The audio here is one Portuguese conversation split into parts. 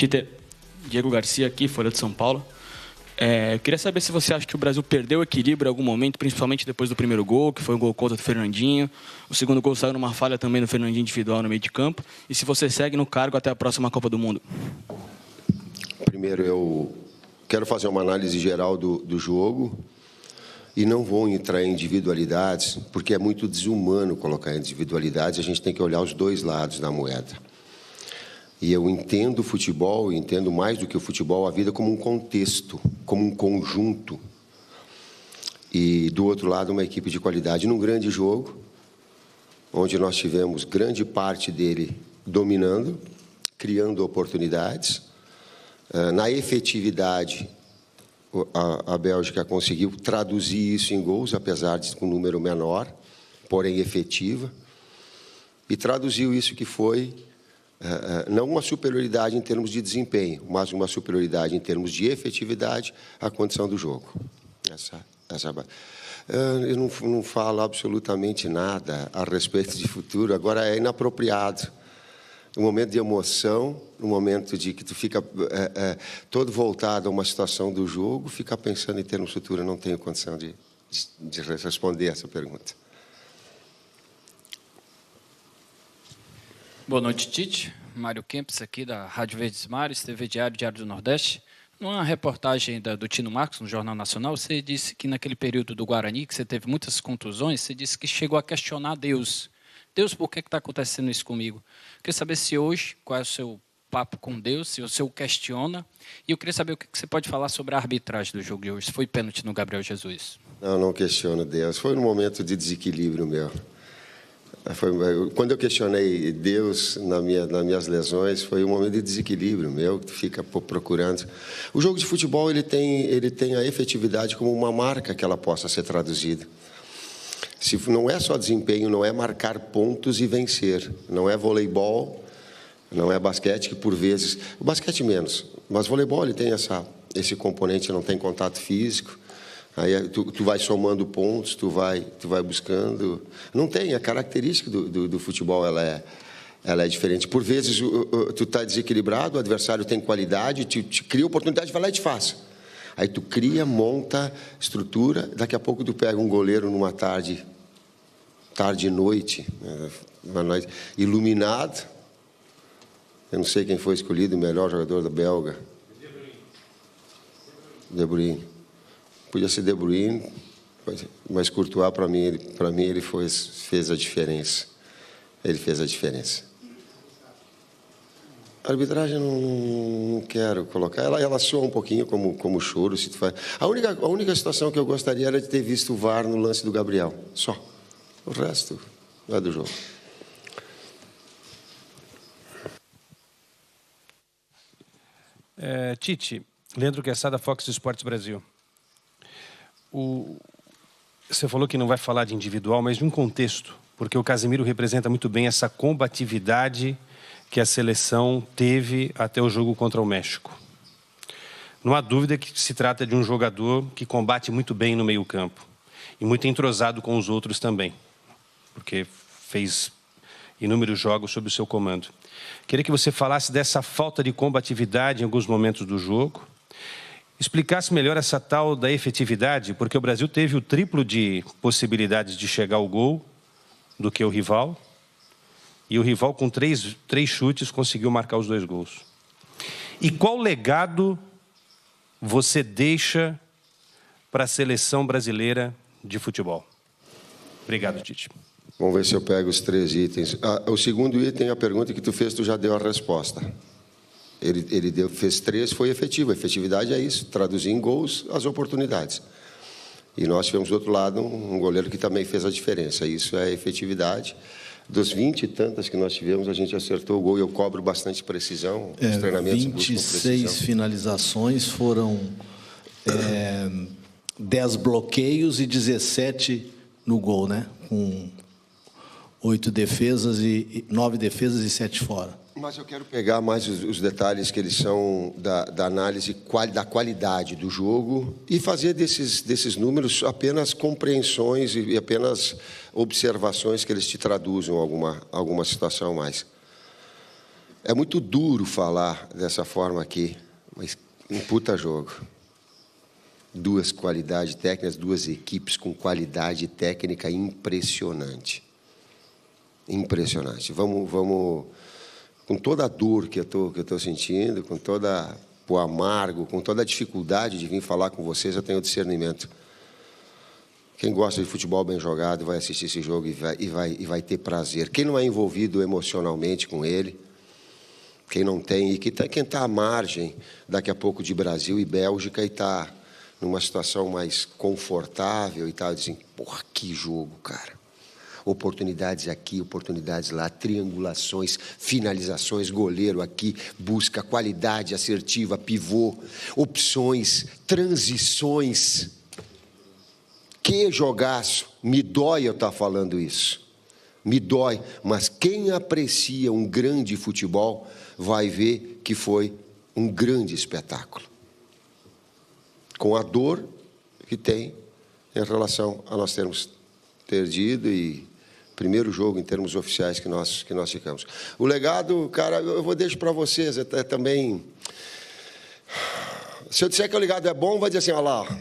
Tite, Diego Garcia aqui, Folha de São Paulo. Eu queria saber se você acha que o Brasil perdeu o equilíbrio em algum momento, principalmente depois do primeiro gol, que foi um gol contra o Fernandinho. O segundo gol saiu numa falha também do Fernandinho individual no meio de campo. E se você segue no cargo até a próxima Copa do Mundo. Primeiro, eu quero fazer uma análise geral do jogo e não vou entrar em individualidades, porque é muito desumano colocar individualidades. A gente tem que olhar os dois lados da moeda. E eu entendo o futebol, entendo mais do que o futebol, a vida como um contexto, como um conjunto. E, do outro lado, uma equipe de qualidade. Num grande jogo, onde nós tivemos grande parte dele dominando, criando oportunidades. Na efetividade, a Bélgica conseguiu traduzir isso em gols, apesar de um número menor, porém efetiva. E traduziu isso que foi... não uma superioridade em termos de desempenho, mas uma superioridade em termos de efetividade à condição do jogo. Eu não falo absolutamente nada a respeito de futuro, agora é inapropriado. Um momento de emoção, um momento de que tu fica todo voltado a uma situação do jogo, fica pensando em termos futuros, eu não tenho condição de responder essa pergunta. Boa noite, Tite. Mário Kempis, aqui da Rádio Verdes Mares, TV Diário do Nordeste. Numa reportagem do Tino Marcos, no Jornal Nacional, você disse que naquele período do Guarani, que você teve muitas contusões, você disse que chegou a questionar Deus. Deus, por que está acontecendo isso comigo? Eu queria saber se hoje, qual é o seu papo com Deus, se você o questiona. E eu queria saber o que você pode falar sobre a arbitragem do jogo de hoje. Se foi pênalti no Gabriel Jesus? Não questiono Deus. Foi um momento de desequilíbrio meu. Quando eu questionei Deus nas minhas lesões, foi um momento de desequilíbrio meu, que tu fica procurando. O jogo de futebol ele tem a efetividade como uma marca que ela possa ser traduzida. Se não é só desempenho, não é marcar pontos e vencer. Não é voleibol, não é basquete, que por vezes... O basquete menos, mas voleibol ele tem esse componente, não tem contato físico. Aí tu vai somando pontos, tu vai buscando. Não tem, a característica do futebol ela é diferente. Por vezes tu está desequilibrado, o adversário tem qualidade, te cria oportunidade, vai lá e te faz. Aí tu cria, monta, estrutura, daqui a pouco tu pega um goleiro numa tarde e noite, uma noite iluminado. Eu não sei quem foi escolhido o melhor jogador da Belga. De Bruyne. Podia ser De Bruyne, mas Courtois, para mim ele fez a diferença. Ele fez a diferença. A arbitragem não quero colocar. Ela soa um pouquinho como choro. Se tu faz. A única situação que eu gostaria era de ter visto o VAR no lance do Gabriel. Só. O resto não é do jogo. Tite, Leandro Quesada, Fox Sports Brasil. Você falou que não vai falar de individual, mas de um contexto, porque o Casemiro representa muito bem essa combatividade que a seleção teve até o jogo contra o México. Não há dúvida que se trata de um jogador que combate muito bem no meio-campo e muito entrosado com os outros também, porque fez inúmeros jogos sob o seu comando. Queria que você falasse dessa falta de combatividade em alguns momentos do jogo, explicasse melhor essa tal da efetividade, porque o Brasil teve o triplo de possibilidades de chegar ao gol do que o rival, e o rival com três chutes conseguiu marcar os 2 gols. E qual legado você deixa para a seleção brasileira de futebol? Obrigado, Tite. Vamos ver se eu pego os 3 itens. O segundo item, a pergunta que tu fez, tu já deu a resposta. Ele fez 3, foi efetivo. A efetividade é isso, traduzir em gols as oportunidades. E nós tivemos, do outro lado, um goleiro que também fez a diferença. Isso é efetividade. Dos 20 e tantas que nós tivemos, a gente acertou o gol e eu cobro bastante precisão. Os treinamentos 26 finalizações, foram 10 bloqueios e 17 no gol, né? Com 8 defesas e 9 defesas e 7 fora. Mas eu quero pegar mais os detalhes que eles são da análise da qualidade do jogo e fazer desses números apenas compreensões e apenas observações que eles te traduzam alguma situação mais. É muito duro falar dessa forma aqui, mas um puta jogo. Duas qualidades técnicas, duas equipes com qualidade técnica impressionante. Impressionante. Vamos com toda a dor que eu tô sentindo, com toda o amargo, com toda a dificuldade de vir falar com vocês, eu tenho discernimento. Quem gosta de futebol bem jogado vai assistir esse jogo e vai ter prazer. Quem não é envolvido emocionalmente com ele, quem não tem, e quem está à margem, daqui a pouco, de Brasil e Bélgica, e está numa situação mais confortável e tal, dizem, porra, que jogo, cara. Oportunidades aqui, oportunidades lá, triangulações, finalizações, goleiro aqui, busca qualidade assertiva, pivô, opções, transições. Que jogaço! Me dói eu estar falando isso. Me dói, mas quem aprecia um grande futebol vai ver que foi um grande espetáculo. Com a dor que tem em relação a nós termos perdido e primeiro jogo em termos oficiais que nós ficamos. O legado, cara, eu vou deixar para vocês, é também... Se eu disser que o legado é bom, vai dizer assim, olha lá,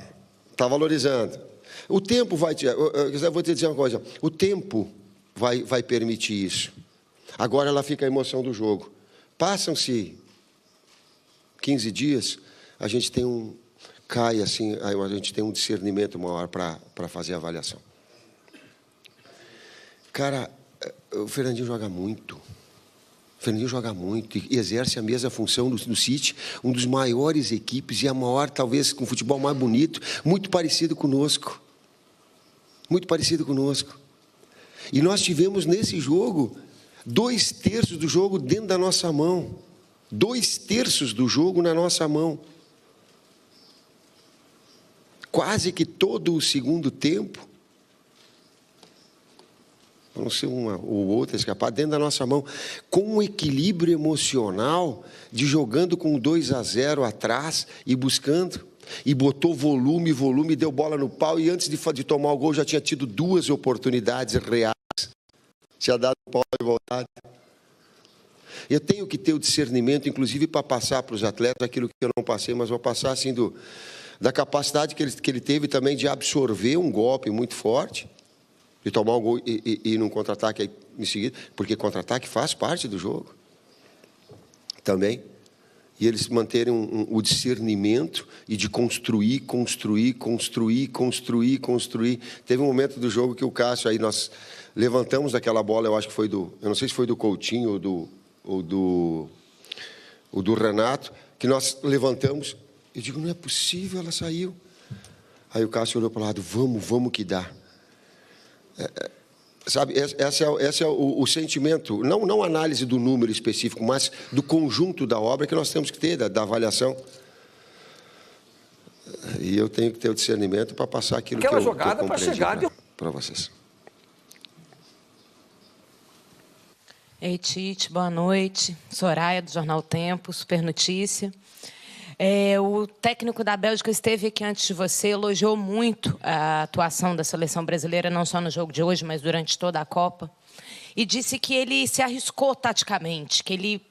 está valorizando. O tempo vai... Eu vou te dizer uma coisa, o tempo vai permitir isso. Agora ela fica a emoção do jogo. Passam-se 15 dias, a gente tem cai assim, a gente tem um discernimento maior para fazer a avaliação. Cara, o Fernandinho joga muito. O Fernandinho joga muito e exerce a mesma função no City, um dos maiores equipes e a maior, talvez, com o futebol mais bonito, muito parecido conosco. Muito parecido conosco. E nós tivemos nesse jogo 2/3 do jogo dentro da nossa mão. 2/3 do jogo na nossa mão. Quase que todo o segundo tempo, a não ser uma ou outra escapar, dentro da nossa mão, com um equilíbrio emocional de jogando com 2-0 atrás e buscando, e botou volume, deu bola no pau, e antes de tomar o gol já tinha tido 2 oportunidades reais, tinha dado o pau e voltado. Eu tenho que ter o discernimento, inclusive para passar para os atletas aquilo que eu não passei, mas vou passar assim da capacidade que ele teve também de absorver um golpe muito forte, de tomar um gol e ir num contra-ataque em seguida, porque contra-ataque faz parte do jogo também. E eles manterem o discernimento e de construir. Teve um momento do jogo que o Cássio, aí nós levantamos daquela bola, eu acho que foi eu não sei se foi do Coutinho ou do Renato, que nós levantamos. Eu digo, não é possível, ela saiu. Aí o Cássio olhou para o lado, vamos que dá. Sabe, esse é o sentimento, não a análise do número específico, mas do conjunto da obra que nós temos que ter, da avaliação. E eu tenho que ter o discernimento para passar aquilo que eu jogada para chegar para vocês. Ei, Tite, boa noite. Soraya, do Jornal Tempo, Super Notícia. O técnico da Bélgica esteve aqui antes de você, elogiou muito a atuação da seleção brasileira, não só no jogo de hoje, mas durante toda a Copa, e disse que ele se arriscou taticamente, que ele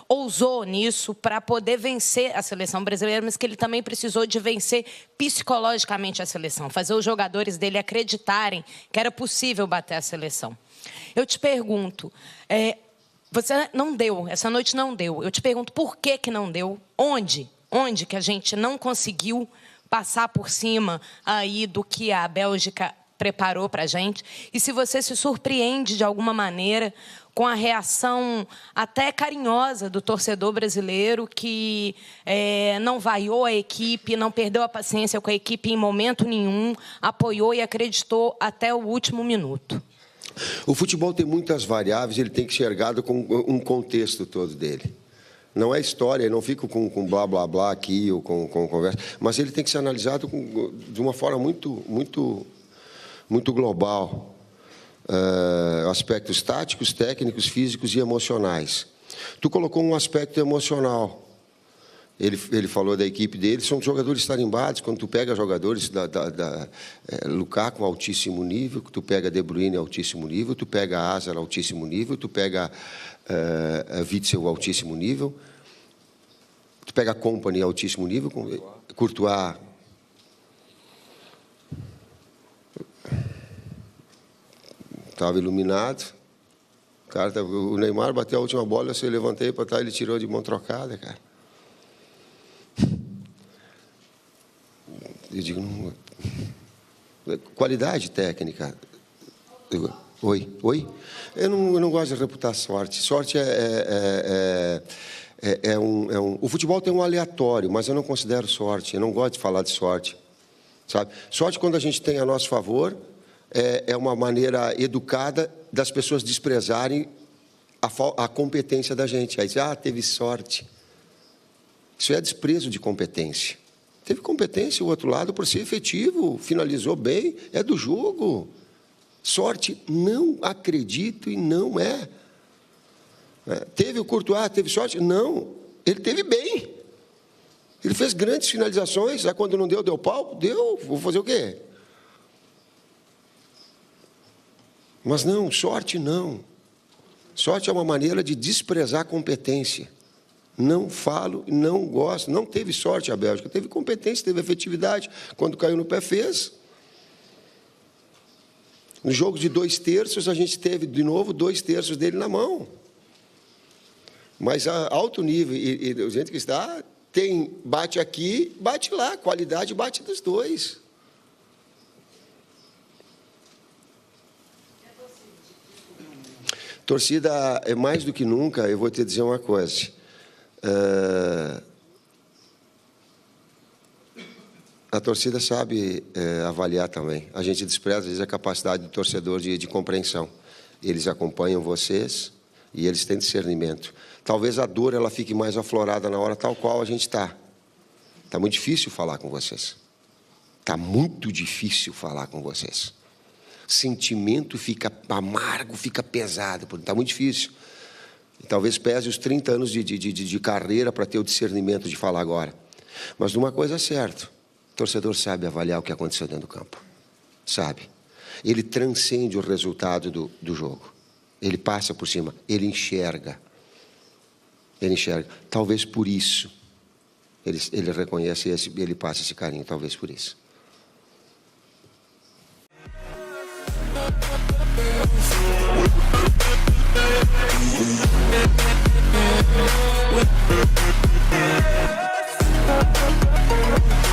ousou nisso para poder vencer a seleção brasileira, mas que ele também precisou de vencer psicologicamente a seleção, fazer os jogadores dele acreditarem que era possível bater a seleção. Eu te pergunto... Você não deu, essa noite não deu. Eu te pergunto por que não deu? Onde que a gente não conseguiu passar por cima aí do que a Bélgica preparou para a gente? E se você se surpreende de alguma maneira com a reação até carinhosa do torcedor brasileiro que não vaiou a equipe, não perdeu a paciência com a equipe em momento nenhum, apoiou e acreditou até o último minuto. O futebol tem muitas variáveis, ele tem que ser enxergado com um contexto todo dele. Não é história, eu não fico com blá, blá, blá aqui, ou com conversa, mas ele tem que ser analisado de uma forma muito global. Aspectos táticos, técnicos, físicos e emocionais. Tu colocou um aspecto emocional. Ele falou da equipe dele, são jogadores tarimbados. Quando tu pega jogadores Lukaku altíssimo nível, tu pega De Bruyne altíssimo nível, tu pega Hazard altíssimo nível, tu pega Witzel altíssimo nível. Tu pega a Kompany altíssimo nível, Courtois estava iluminado. Cara, o Neymar bateu a última bola, eu levantei para trás, ele tirou de mão trocada, cara. Eu digo, não... Qualidade técnica. Oi? Eu não gosto de reputar sorte. Sorte o futebol tem um aleatório, mas eu não considero sorte. Eu não gosto de falar de sorte, sabe? Sorte, quando a gente tem a nosso favor, é uma maneira educada das pessoas desprezarem a competência da gente. Aí diz, teve sorte. Isso é desprezo de competência. Teve competência, o outro lado, por ser efetivo, finalizou bem, é do jogo. Sorte, não acredito e não é. Teve o Courtois, teve sorte? Não, ele teve bem. Ele fez grandes finalizações, aí quando não deu pau? Deu, vou fazer o quê? Mas não, sorte não. Sorte é uma maneira de desprezar a competência. Não falo, não gosto. Não teve sorte a Bélgica, teve competência, teve efetividade. Quando caiu no pé, fez. No jogo de 2 terços, a gente teve, de novo, 2 terços dele na mão. Mas a alto nível, e o gente que está, bate aqui, bate lá. Qualidade bate dos dois. Torcida, é mais do que nunca, eu vou te dizer uma coisa. A torcida sabe avaliar também. A gente despreza, às vezes, a capacidade do torcedor de compreensão. Eles acompanham vocês e eles têm discernimento. Talvez a dor ela fique mais aflorada na hora tal qual a gente está. Está muito difícil falar com vocês. Está muito difícil falar com vocês. Sentimento fica amargo, fica pesado. Está muito difícil. E talvez pese os 30 anos de carreira para ter o discernimento de falar agora. Mas uma coisa é certa. O torcedor sabe avaliar o que aconteceu dentro do campo. Sabe. Ele transcende o resultado do jogo. Ele passa por cima. Ele enxerga. Ele enxerga. Talvez por isso ele reconhece ele passa esse carinho. Talvez por isso. We'll be right back.